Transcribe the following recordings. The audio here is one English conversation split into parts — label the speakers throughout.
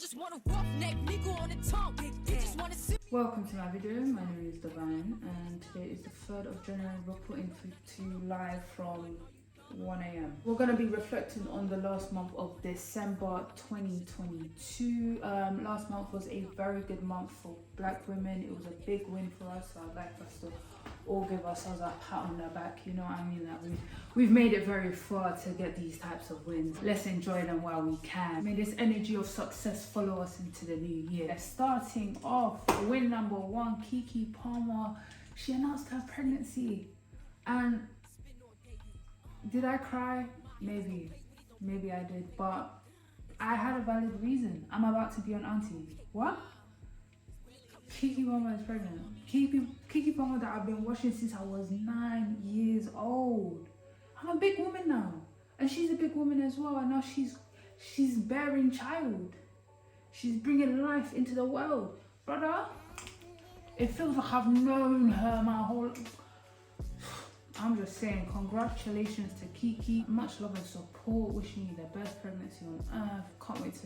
Speaker 1: just want a roughneck nigga on the tongue. He just wanna see.
Speaker 2: Welcome to my video. My name is Divine, and today is the 3rd of January. Reporting to you live from 1 a.m. We're going to be reflecting on the last month of December 2022. Last month was a very good month for black women. It was a big win for us, so I'd like us to all give ourselves a pat on the back. You know what I mean? That we've made it very far to get these types of wins. Let's enjoy them while we can. May this energy of success follow us into the new year. Starting off, win number 1, Keke Palmer. She announced her pregnancy, and did I cry? Maybe I did, but I had a valid reason. I'm about to be an auntie. What? Keke Palmer is pregnant. Keke Palmer that I've been watching since I was 9 years old. I'm a big woman now, and she's a big woman as well. And now she's bearing child. She's bringing life into the world, brother. It feels like I've known her my whole. I'm just saying, congratulations to Keke. Much love and support. Wishing you the best pregnancy on earth. Can't wait to,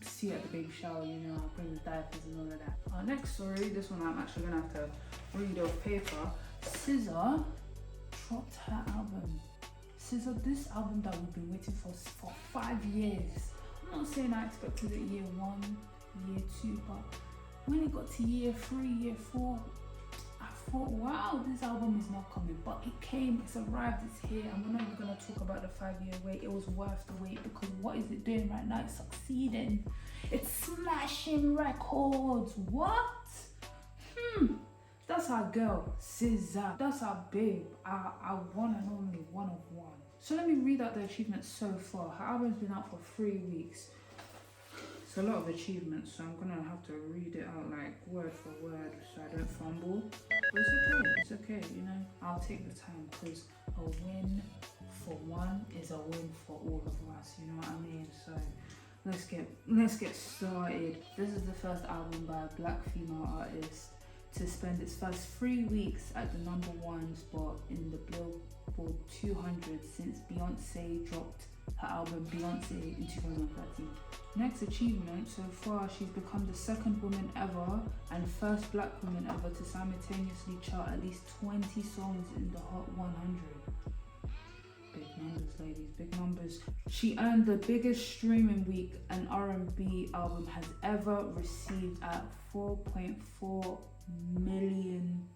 Speaker 2: see you at the baby shower, I'll bring the diapers and all of that. Our next story, this one I'm actually gonna have to read off paper. Tzar dropped her album. Tzar, this album that we've been waiting for 5 years. I'm not saying I expected it year 1, year 2, but when it got to year 3, year 4, I thought, wow, this album is not coming, but it came, it's arrived, it's here, and we're not even going to talk about the 5-year wait. It was worth the wait, because what is it doing right now? It's succeeding. It's smashing records. What? That's our girl, Tzar. That's our babe, our one and only one of one. So let me read out the achievements so far. Her album's been out for 3 weeks. It's a lot of achievements, so I'm gonna have to read it out like word for word so I don't fumble. But it's okay, I'll take the time, because a win for one is a win for all of us, you know what I mean? So let's get started. This is the first album by a black female artist to spend its first 3 weeks at the #1 spot in the Billboard 200 since Beyonce dropped her album Beyonce in 2013. Next achievement, so far she's become the 2nd woman ever and first black woman ever to simultaneously chart at least 20 songs in the Hot 100. Big numbers, ladies, big numbers. She earned the biggest streaming week an R&B album has ever received at 4.4 million.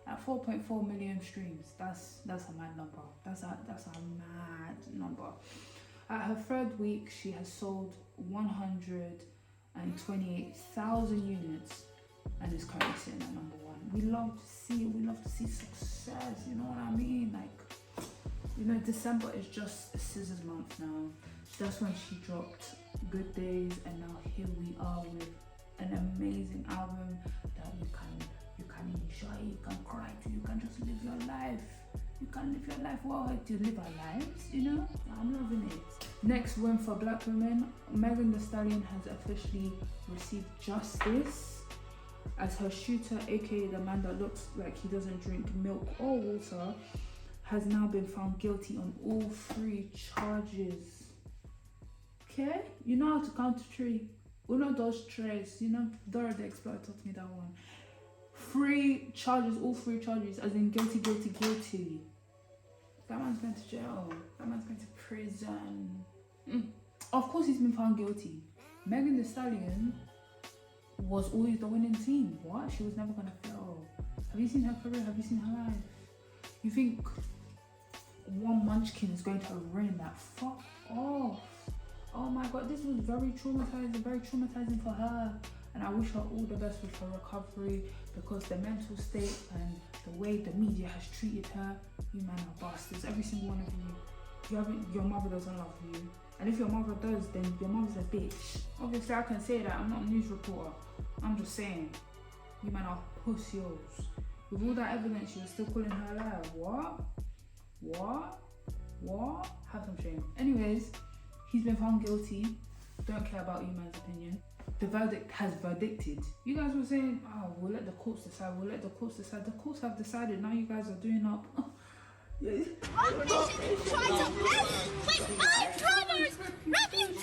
Speaker 2: At 4.4 million streams. That's a mad number. That's a mad number. At her 3rd week, she has sold 128,000 units and is currently sitting at #1. We love to see it. We love to see success. You know what I mean? December is just Tzar's month now. That's when she dropped Good Days, and now here we are with an amazing album that you can enjoy, you can cry to, you can just live your life. You can live your life well to live our lives, I'm loving it. Next win for black women, Megan Thee Stallion has officially received justice as her shooter, aka the man that looks like he doesn't drink milk or water, has now been found guilty on all 3 charges. Okay? You know how to count to 3. Uno, dos, tres. Dora the Explorer taught me that one. 3 charges, all 3 charges, as in guilty. That man's going to jail. That man's going to prison. Of course he's been found guilty. Megan Thee Stallion was always the winning team. What? She was never going to fail. Have you seen her career? Have you seen her life? You think one munchkin is going to ruin that? Fuck off. Oh my god, this was very traumatizing for her. And I wish her all the best with her recovery, because the mental state and the way the media has treated her, you man are bastards, every single one of you. Your mother doesn't love you. And if your mother does, then your mother's a bitch. Obviously I can say that, I'm not a news reporter. I'm just saying, you man are pussies. With all that evidence, you're still calling her a liar. What? Have some shame. Anyways, he's been found guilty. Don't care about you man's opinion. The verdict has verdicted. You guys were saying, oh, we'll let the courts decide. The courts have decided. Now you guys are doing up.
Speaker 3: Refugees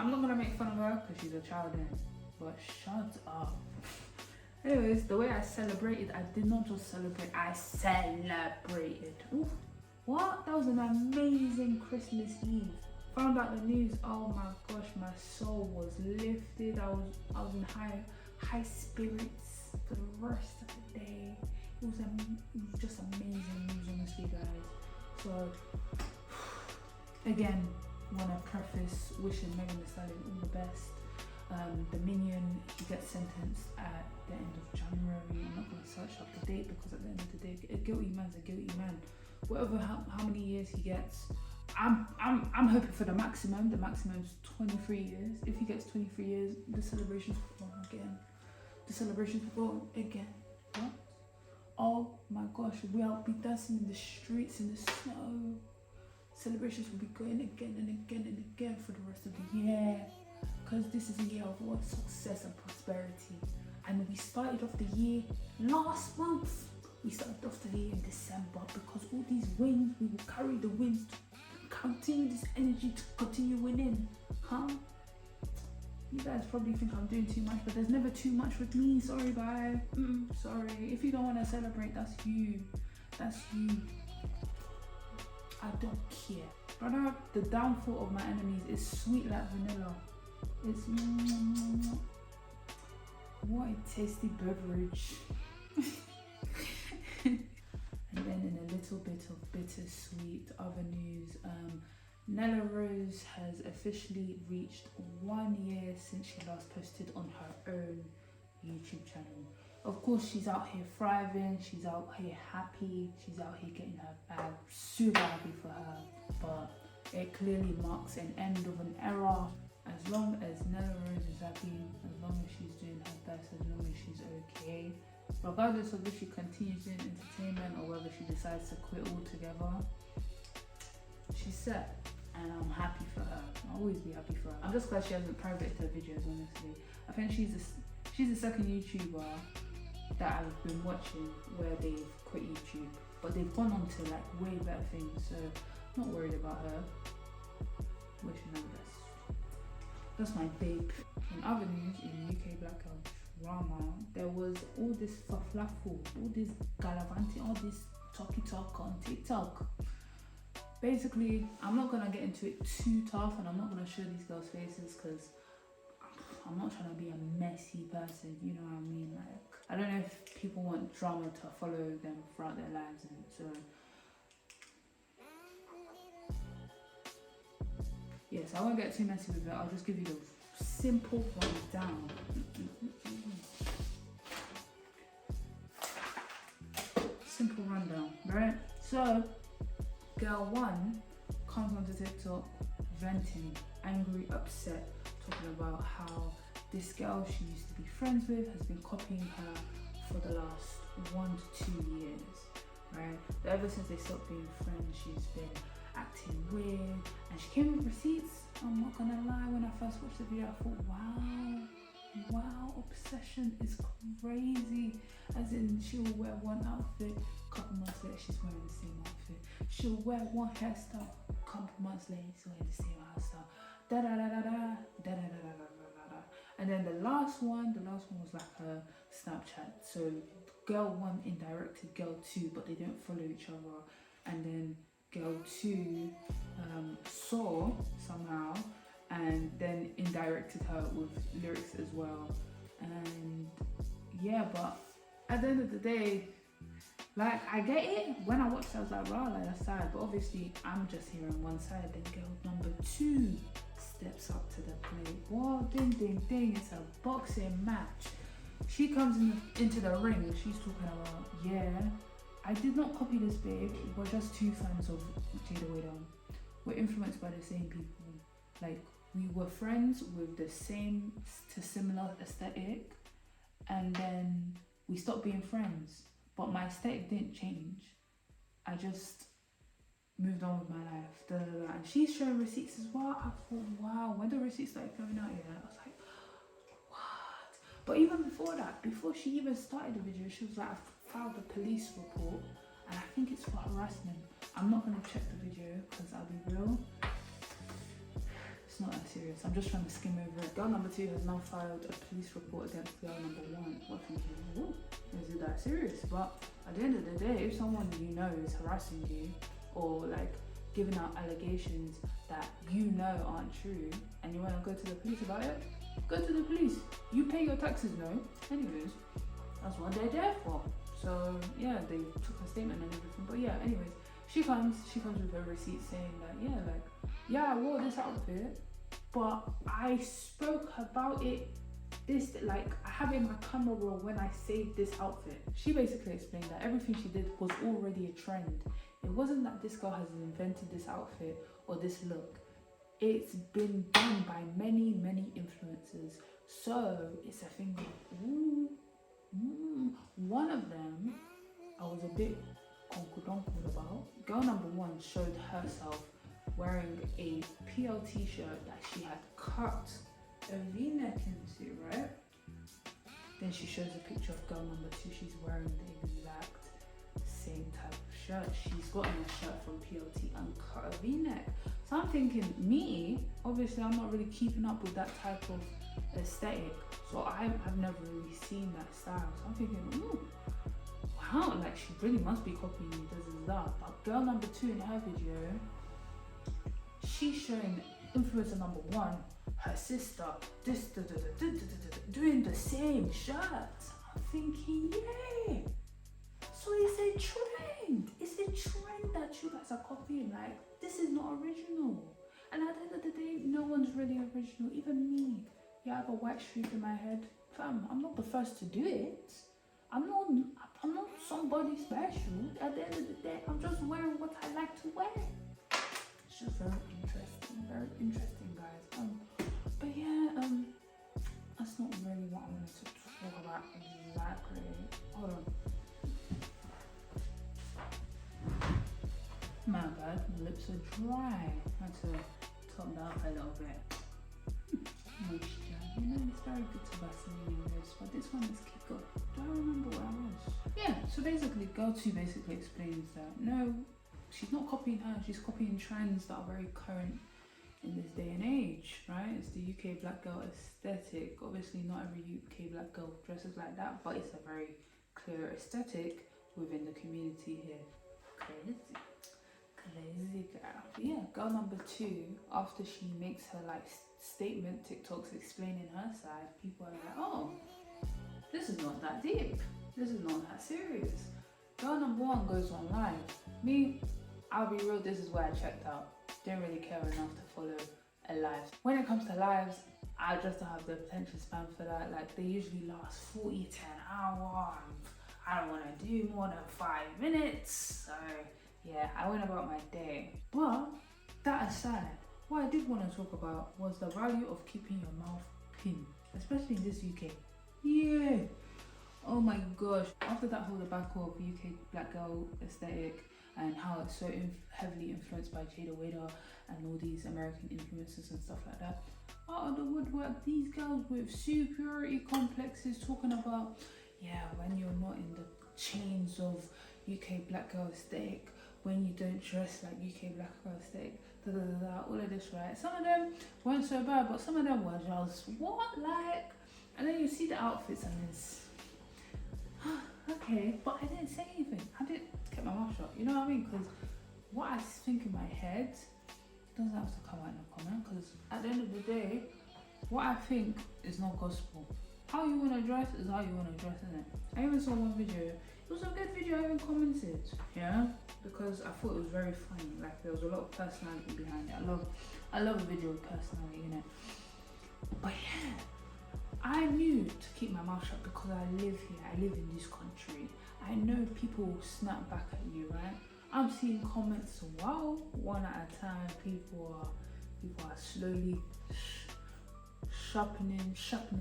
Speaker 2: I'm not gonna make fun of her because she's a child then, but shut up. Anyways, the way I celebrated, I did not just celebrate, I celebrated. Oof. What? That was an amazing Christmas Eve. Found out the news, oh my gosh, my soul was lifted. I was in high spirits for the rest of the day. It was just amazing news, honestly, guys. So, again, want to preface wishing Megan Thee Stallion all the best. The Minion, he gets sentenced at the end of January. I'm not going to search up the date because at the end of the day, a guilty man's a guilty man. Whatever, how many years he gets, I'm hoping for the maximum. The maximum is 23 years. If he gets 23 years, the celebrations will go on again. The celebrations will go on again. What? Oh my gosh, we'll be dancing in the streets in the snow. Celebrations will be going again and again and again for the rest of the year. Because this is a year of what? Success and prosperity. And we started off the year last month. We started off the year in December because all these wins, we will carry the wins to continue this energy to continue winning. Huh? You guys probably think I'm doing too much, but there's never too much with me. Sorry, bye. Sorry. If you don't want to celebrate, that's you. That's you. I don't care. Brother, the downfall of my enemies is sweet like vanilla. It's what a tasty beverage. And then in a little bit of bittersweet other news, Nella Rose has officially reached 1 year since she last posted on her own YouTube channel. Of course, she's out here thriving, she's out here happy, she's out here getting her bag. Super happy for her, but it clearly marks an end of an era. As long as Nella Rose is happy, as long as she's doing her best, as long as she's okay, regardless of if she continues doing entertainment or whether she decides to quit altogether, she's set, and I'm happy for her. I'll always be happy for her. I'm just glad she hasn't privated her videos, honestly. I think she's the second YouTuber that I've been watching where they've quit YouTube, but they've gone on to like way better things, so I'm not worried about her. Wishing her the best. That's my babe. In other news, in UK Black Girl drama, there was all this faflaffle, all this galavanti, all this talk on TikTok. Basically, I'm not gonna get into it too tough, and I'm not gonna show these girls' faces because I'm not trying to be a messy person, you know what I mean? Like, I don't know if people want drama to follow them throughout their lives, and so yes, I won't get too messy with it. I'll just give you the simple rundown. Simple rundown, right? So, girl one comes onto TikTok venting, angry, upset, talking about how this girl she used to be friends with has been copying her for the last 1 to 2 years, right? But ever since they stopped being friends, she's been acting weird, and she came with receipts. I'm not gonna lie, when I first watched the video, I thought, wow, obsession is crazy. As in, she'll wear one outfit, a couple months later she's wearing the same outfit. She'll wear one hairstyle, a couple months later she's wearing the same hairstyle. Da da da da da da da da da da da. And then the last one was like her Snapchat. So girl one indirected girl two, but they don't follow each other. And then girl two saw somehow and then indirected her with lyrics as well. And yeah, but at the end of the day, like, I get it. When I watched it, I was like, wow, like, that's sad. But obviously, I'm just hearing one side. Then girl number two steps up to the plate. Whoa, ding, ding, ding. It's a boxing match. She comes into the ring and she's talking about, yeah, I did not copy this, babe. We're just two fans of Jada Waiter. We're influenced by the same people. Like, we were friends with the same to similar aesthetic, and then we stopped being friends. But my aesthetic didn't change. I just moved on with my life. Da, da, da. And she's showing receipts as well. I thought, wow, when the receipts started coming out, yeah, I was like, what? But even before that, before she even started the video, she was like, I filed a police report, and I think it's for harassment. I'm not gonna check the video because I'll be real, it's not that serious. anyways, I'm just trying to skim over it. Girl number 2 has now filed a police report against girl number 1. What thinking, oh, is it that serious? But at the end of the day, if someone you know is harassing you or like giving out allegations that you know aren't true and you want to go to the police about it, go to the police. You pay your taxes, no? Anyways, that's what they're there for. So yeah, they took a statement and everything. But yeah, anyways, she comes with her receipt saying that yeah, I wore this outfit, but I spoke about it. This, like, I have it in my camera roll when I saved this outfit. She basically explained that everything she did was already a trend. It wasn't that this girl has invented this outfit or this look. It's been done by many influencers. So it's a thing that, one of them I was a bit conkudonkul about. Girl number 1 showed herself wearing a PLT shirt that she had cut a V-neck into, right? Then she shows a picture of girl number 2. She's wearing the exact same type of shirt. She's gotten a shirt from PLT and cut a V-neck. So I'm thinking, me, obviously I'm not really keeping up with that type of aesthetic. So I've never really seen that style. So I'm thinking, ooh, wow, like she really must be copying me, this is that. But girl number 2 in her video, she's showing influencer number 1, her sister, doing the same shirt. I'm thinking, yay! So it's a trend. It's a trend that you guys are copying. Like, this is not original. And at the end of the day, no one's really original. Even me. Yeah, I have a white streak in my head. Fam, I'm not the first to do it. I'm not somebody special. At the end of the day, I'm just wearing what I like to wear. It's just very interesting, guys. But yeah, that's not really what I wanted to talk about exactly. Hold on. My bad, my lips are dry. I had to top that up a little bit. Moisture. You know, it's very good to Vaseline your lips, but this one is kick up. Do I remember where I was? Yeah, so basically, girl 2 basically explains that no, she's not copying her, she's copying trends that are very current in this day and age, right? It's the UK black girl aesthetic. Obviously, not every UK black girl dresses like that, but it's a very clear aesthetic within the community here. Crazy girl. But yeah, girl number 2, after she makes her like statement TikToks explaining her side, people are like, oh, this is not that deep, this is not that serious. Girl number 1 goes on live. Me, I'll be real, this is where I checked out. Didn't really care enough to follow a live. When it comes to lives, I just don't have the attention span for that. Like, they usually last 40 to an hour. I don't want to do more than 5 minutes. So yeah, I went about my day. But that aside, what I did want to talk about was the value of keeping your mouth pinned, especially in this UK. Yeah. Oh my gosh. After that whole debacle of UK black girl aesthetic and how it's so heavily influenced by Jada Wader and all these American influencers and stuff like that, out of the woodwork, these girls with superiority complexes talking about, yeah, when you're not in the chains of UK black girl aesthetic, when you don't dress like UK black girl aesthetic, all of this, right? Some of them weren't so bad, but some of them were just, what, like? And then you see the outfits and it's, okay, but I didn't say anything. I didn't keep my mouth shut, you know what I mean? Because what I think in my head doesn't have to come out in a comment, because at the end of the day, what I think is not gospel. How you want to dress is how you want to dress, isn't it? I even saw one video, it was a good video, I even commented, yeah? Because I thought it was very funny, like there was a lot of personality behind it. I love a video with personality in it. But yeah, I knew to keep my mouth shut because I live here, I live in this country. I know people will snap back at you, right? I'm seeing comments, wow, one at a time. People are slowly sharpening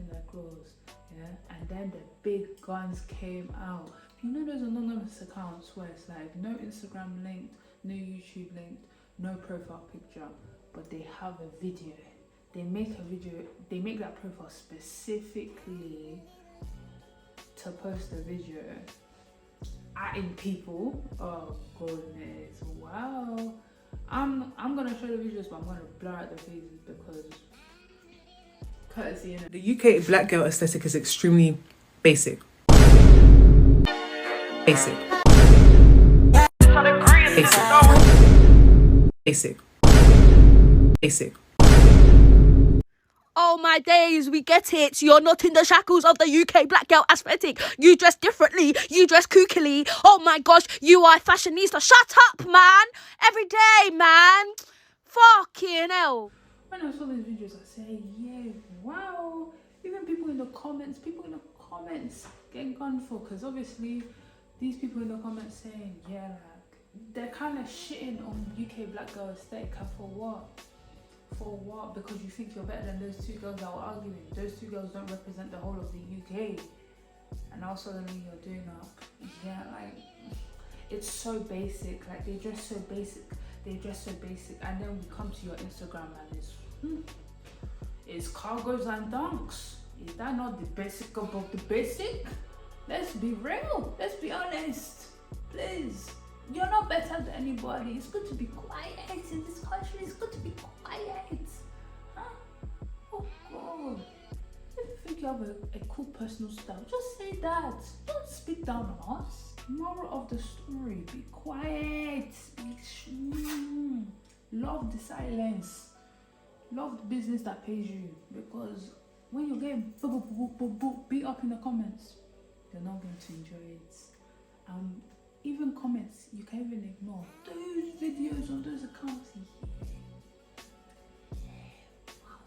Speaker 2: their claws, yeah? And then the big guns came out. You know those anonymous accounts where it's like no Instagram linked, no YouTube linked, no profile picture, but they have a video. They make that profile specifically to post a video. Adding people, oh goodness, wow. I'm gonna show the videos, but I'm gonna blur out the faces because courtesy, innit?
Speaker 3: The UK black girl aesthetic is extremely basic. Basic. Basic. Basic.
Speaker 4: Oh my days, we get it. You're not in the shackles of the UK black girl aesthetic. You dress differently. You dress kookily. Oh my gosh, you are a fashionista. Shut up, man. Every day, man. Fucking hell.
Speaker 2: When I saw these videos, I said, yeah, wow. Even people in the comments getting gone for, because obviously these people in the comments saying, yeah, like, they're kind of shitting on UK black girl aesthetic. For what? For what? Because you think you're better than those two girls that were arguing. Those two girls don't represent the whole of the UK. And now suddenly you're doing up. Yeah, like, it's so basic. Like, they dress so basic. And then we come to your Instagram and it's cargos and dunks. Is that not the basic above the basic? Let's be real. Let's be honest. Please. You're not better than anybody. It's good to be quiet in this country. It's good to be quiet. Huh? Oh God. If you think you have a cool personal style, just say that. Don't speak down on us. Moral of the story, be quiet. Love the silence. Love the business that pays you. Because when you're getting beat up in the comments, you're not going to enjoy it. Even comments you can even ignore. Those videos on those accounts, wow.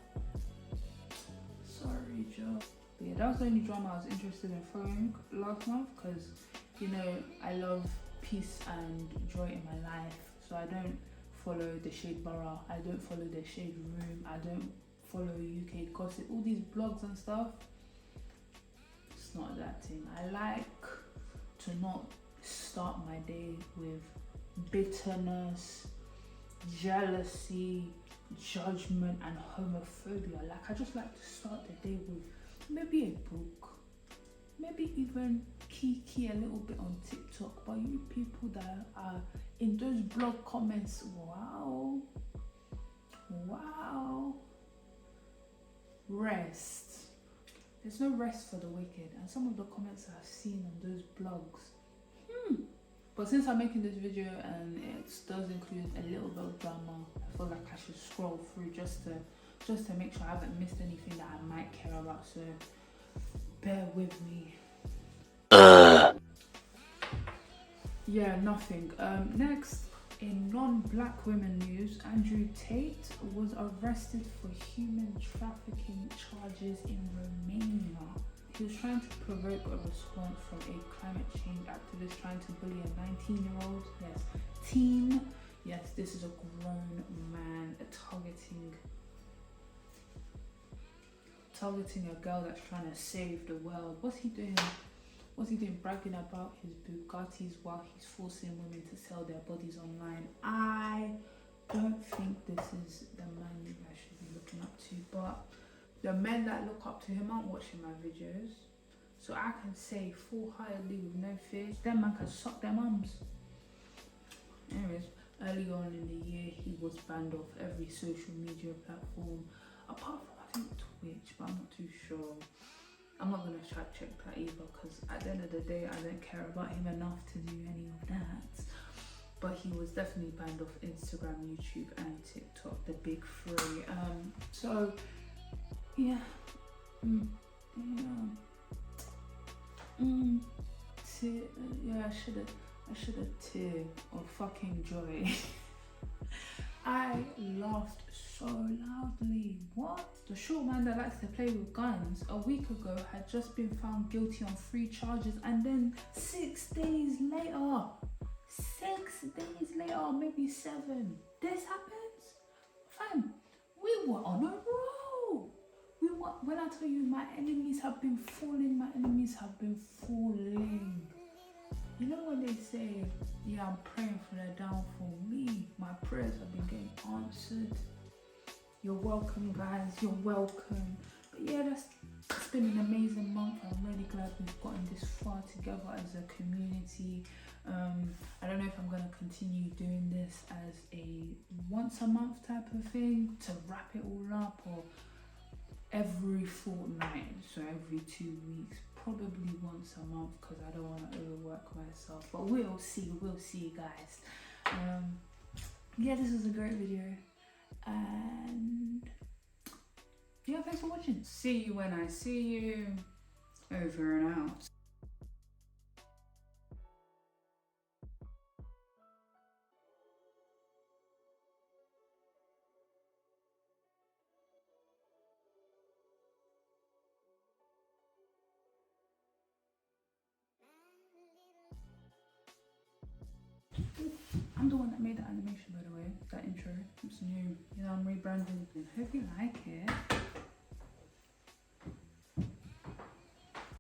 Speaker 2: Sorry, Joe. But yeah, that was the only drama I was interested in following last month, because you know I love peace and joy in my life. So I don't follow the Shade Borough, I don't follow the Shade Room, I don't follow UK gossip, all these blogs and stuff. It's not that thing. I like to not start my day with bitterness, jealousy, judgment and homophobia. Like, I just like to start the day with maybe a book, maybe even kiki a little bit on TikTok. But you people that are in those blog comments, wow, rest. There's no rest for the wicked. And some of the comments I've seen on those blogs, but since I'm making this video and it does include a little bit of drama, I feel like I should scroll through just to make sure I haven't missed anything that I might care about. So bear with me. Yeah, nothing. Next, in non-black women news, Andrew Tate was arrested for human trafficking charges in Romania. He was trying to provoke a response from a climate change activist trying to bully a 19-year-old, teen. Yes, this is a grown man targeting a girl that's trying to save the world. What's he doing? Bragging about his Bugattis while he's forcing women to sell their bodies online. I don't think this is the man you guys should be looking up to, but the men that look up to him aren't watching my videos, so I can say full-heartedly with no fear, them man can suck their mums. Anyways, early on in the year, he was banned off every social media platform, apart from I think Twitch, but I'm not too sure. I'm not gonna try to check that either, because at the end of the day, I don't care about him enough to do any of that. But he was definitely banned off Instagram, YouTube, and TikTok, the big three. So yeah, I should have teared of fucking joy. I laughed so loudly. What? The short man that likes to play with guns a week ago had just been found guilty on 3 charges, and then 6 days later, maybe 7, this happens? Fam, we were on a roll. When I tell you my enemies have been falling. You know when they say, yeah, I'm praying for their downfall. Me, my prayers have been getting answered. You're welcome, guys. You're welcome. But yeah, it's been an amazing month. I'm really glad we've gotten this far together as a community. I don't know if I'm going to continue doing this as a once a month type of thing to wrap it all up, or every fortnight, so every 2 weeks, probably once a month, because I don't want to overwork myself, but we'll see guys. Yeah, this was a great video, and yeah, thanks for watching. See you when I see you. Over and out. I'm the one that made that animation, by the way, that intro. It's new. You know, I'm rebranding. Hope you like it.